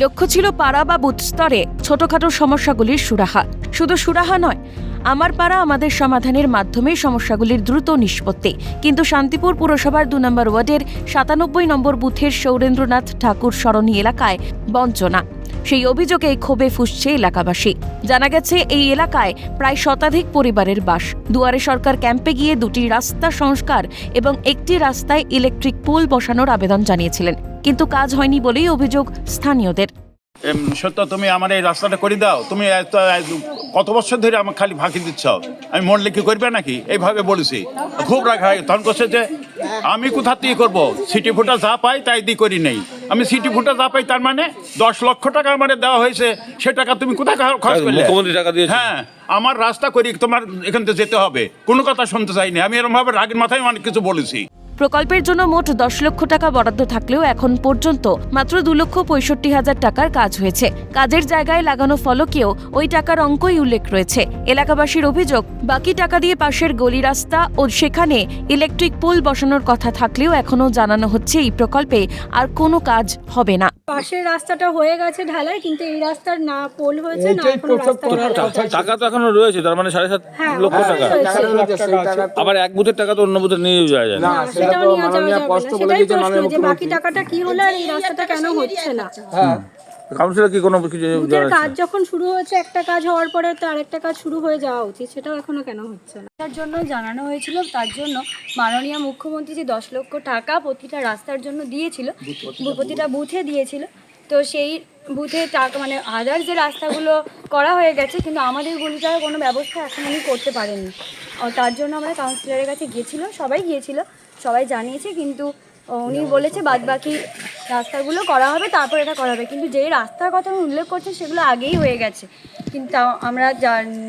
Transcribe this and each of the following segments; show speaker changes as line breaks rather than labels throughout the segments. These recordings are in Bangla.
লক্ষ্য ছিল পাড়া বা বুথ স্তরে ছোটখাটো সমস্যাগুলির সুরাহা। শুধু সুরাহা নয়, আমার পাড়া আমাদের সমাধানের মাধ্যমে সমস্যাগুলির দ্রুত নিষ্পত্তি। কিন্তু শান্তিপুর পুরসভার ২ নম্বর ওয়ার্ডের ৯৭ নম্বর বুথের সৌরেন্দ্রনাথ ঠাকুর সরণি এলাকায় বঞ্চনা। সেই অভিযোগে ক্ষোভে ফুঁসছে এলাকাবাসী। জানা গেছে, এই এলাকায় প্রায় শতাধিক পরিবারের বাস। দুয়ারে সরকার ক্যাম্পে গিয়ে 2টি রাস্তা সংস্কার এবং একটি রাস্তায় ইলেকট্রিক পোল বসানোর আবেদন জানিয়েছিলেন, কিন্তু কাজ হয়নি বলেই অভিযোগ স্থানীয়দের।
সত্য, তুমি আমার এই রাস্তাটা করে দাও। তুমি কত বছর ধরে আমাকে খালি ফাঁকি দিচ্ছ, আমি মরলে কি করবে নাকি, এইভাবে বলেছি। খুব রাগ হয়। তখন করছে যে আমি কোথা থেকে করবো, সিটি ফুটা যা পাই তাই দিয়ে করি নেই। আমি সিটি ফুটা যা পাই তার মানে 10 লক্ষ টাকা আমার দেওয়া হয়েছে, সে টাকা তুমি কোথায় খরচ করলে? হ্যাঁ, আমার রাস্তা করি, তোমার এখান থেকে যেতে হবে, কোনো কথা শুনতে চাইনি। আমি এরকম ভাবে রাগের মাথায় অনেক কিছু বলেছি।
প্রকল্পের জন্য মোট 10 লক্ষ টাকা বরাদ্দ থাকলেও এখন পর্যন্ত মাত্র 2,65,000 টাকার কাজ হয়েছে। কাজের জায়গায় লাগানো ফলকেও ওই টাকার অঙ্কই উল্লেখ রয়েছে। এলাকাবাসীর অভিযোগ, বাকি টাকা দিয়ে পাশের গলি রাস্তা ও সেখানে ইলেকট্রিক পোল বসানোর কথা থাকলেও এখনও জানানো হচ্ছে এই প্রকল্পে আর কোনো কাজ হবে না।
পাশের রাস্তাটা হয়ে গেছে ঢালাই, কিন্তু এই রাস্তার না পোল হয়েছে না এখনো রাস্তা।
টাকা তো এখনো রয়েছে, তার মানে 7.5 লক্ষ টাকা। আবার এক বুথের টাকা তো অন্য বুথে নিয়ে যাওয়া যায় না।
সেটাও নিয়ে যাওয়া যাবে না। সেটাই প্রশ্ন, যে বাকি টাকাটা কি হলো আর এই রাস্তাটা কেন হচ্ছে না।
কাউন্সিলর কি কোনো কিছু
কাজ যখন শুরু হয়েছে, একটা কাজ হওয়ার পরে তো আরেকটা কাজ শুরু হয়ে যাওয়া উচিত, সেটাও এখনো কেন হচ্ছে না।
তার জন্য জানানো হয়েছিল, তার জন্য মাননীয় মুখ্যমন্ত্রী যে 10 লক্ষ টাকা প্রতিটা রাস্তার জন্য দিয়েছিল, প্রতিটা বুথে দিয়েছিল। তো সেই বুথে টাকা মানে আদার্স যে রাস্তাগুলো করা হয়ে গেছে, কিন্তু আমাদের গলিটার কোনো ব্যবস্থা এখন উনি করতে পারেননি। তার জন্য আমরা কাউন্সিলরের কাছে গিয়েছিলাম, সবাই গিয়েছিল, সবাই জানিয়েছে, কিন্তু উনি বলেছে বাদবাকি রাস্তাগুলো করা হবে, তারপর এটা করা হবে। কিন্তু যেই রাস্তার কথা উনি উল্লেখ করছেন সেগুলো আগেই হয়ে গেছে। কিন্তু আমরা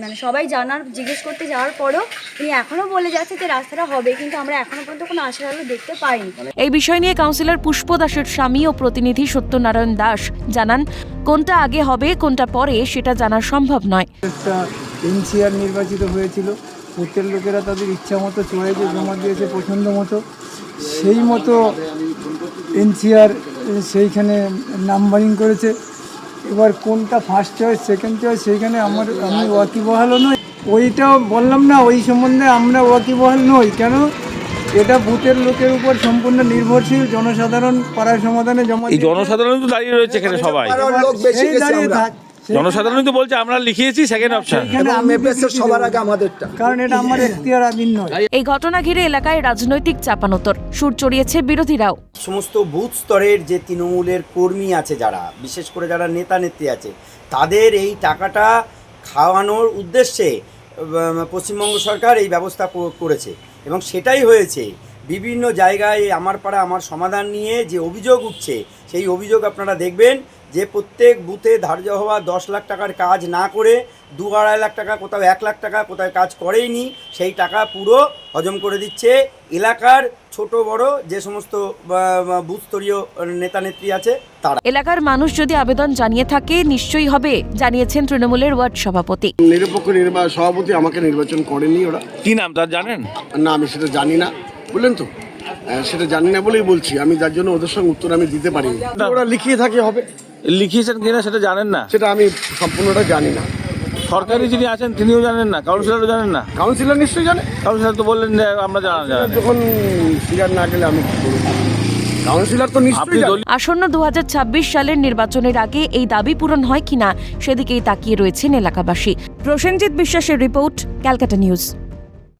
মানে সবাই জিজ্ঞেস করতে যাওয়ার পরও উনি এখনও বলে যাচ্ছে যে রাস্তাটা হবে, কিন্তু আমরা এখনও পর্যন্ত কোনো আশার আলো দেখতে পাইনি।
এই বিষয় নিয়ে কাউন্সিলর পুষ্প দাসের স্বামী ও প্রতিনিধি সত্যনারায়ণ দাস জানান, কোনটা আগে হবে কোনটা পরে সেটা জানা সম্ভব নয়।
একটা এনসিআর নির্বাচিত হয়েছিল, বুথের লোকেরা তাদের ইচ্ছা মতো চয়েছে জমা দিয়েছে পছন্দ মতো, সেই মতো এনসিআর সেইখানে নাম্বারিং করেছে। এবার কোনটা ফার্স্ট চয়েস সেকেন্ড চয়েস সেইখানে আমি ওয়াকিবহালও নই। ওইটাও বললাম না, ওই সম্বন্ধে আমরা ওয়াকিবহাল নই। কেন? এটা বুথের লোকের উপর সম্পূর্ণ নির্ভরশীল। জনসাধারণ পাড়ার সমাধানে জমা,
এই জনসাধারণ তো দাঁড়িয়ে রয়েছে এখানে, সবাই
দাঁড়িয়ে থাক।
জনসাধারণই তো বলছে আমরা লিখিয়েছি সেকেন্ড অপশন,
সবার আগে আমাদেরটা, কারণ এটা আমার এখতিয়ারাধীন নয়।
এই ঘটনা ঘিরে এলাকায় রাজনৈতিক চাপানোতর সুর চড়িয়েছে বিরোধীরাও।
সমস্ত বুথ স্তরের যে তৃণমূলের কর্মী আছে, যারা বিশেষ করে যারা নেতা নেত্রী আছে, তাদের এই টাকাটা খাওয়ানোর উদ্দেশ্যে পশ্চিমবঙ্গ সরকার এই ব্যবস্থা করেছে এবং সেটাই হয়েছে। বিভিন্ন জায়গায় আমার পাড়া আমার সমাধান নিয়ে যে অভিযোগ উঠছে, সেই অভিযোগ আপনারা দেখবেন যে প্রত্যেক বুথে ধার্য হওয়া 10 লাখ টাকার কাজ না করে 2-2.5 লাখ টাকা, কোথাও 1 লাখ টাকা, কোথাও কাজ করেইনি, সেই টাকা পুরো হজম করে দিচ্ছে এলাকার ছোট বড় যে সমস্ত বুথ স্তরীয় নেতা নেত্রী আছে তারা।
এলাকার মানুষ যদি আবেদন জানিয়ে থাকে নিশ্চয়ই হবে, জানিয়েছেন তৃণমূলের ওয়ার্ড সভাপতি।
নিরপেক্ষ সভাপতি আমাকে নির্বাচন করেনি ওরা।
কি নাম তার জানেন?
না, আমি সেটা জানি না, বললেন তো, সেটা জানি না বলেই বলছি আমি, যার জন্য ওদের সঙ্গে উত্তর আমি দিতে পারিনি। ওরা লিখিয়ে থাকে হবে,
লিখিয়েছেন কিনা সেটা জানেন না?
সেটা আমি সম্পূর্ণটা জানি না।
সরকারি যিনি আছেন তিনিও জানেন না, কাউন্সিলরও জানেন না?
কাউন্সিলর নিশ্চয়ই জানে।
কাউন্সিলর তো বললেন যে আমরা জানা
যখন সিগার না গেলে আমি কি করব? কাউন্সিলর তো নিশ্চয়ই জানে।
আসন্ন 2026 সালের নির্বাচনের আগে এই দাবি পূরণ হয় কিনা সেদিকেই তাকিয়ে রয়েছেন এলাকাবাসী। প্রসেনজিৎ বিশ্বাসের রিপোর্ট, ক্যালকাটা নিউজ।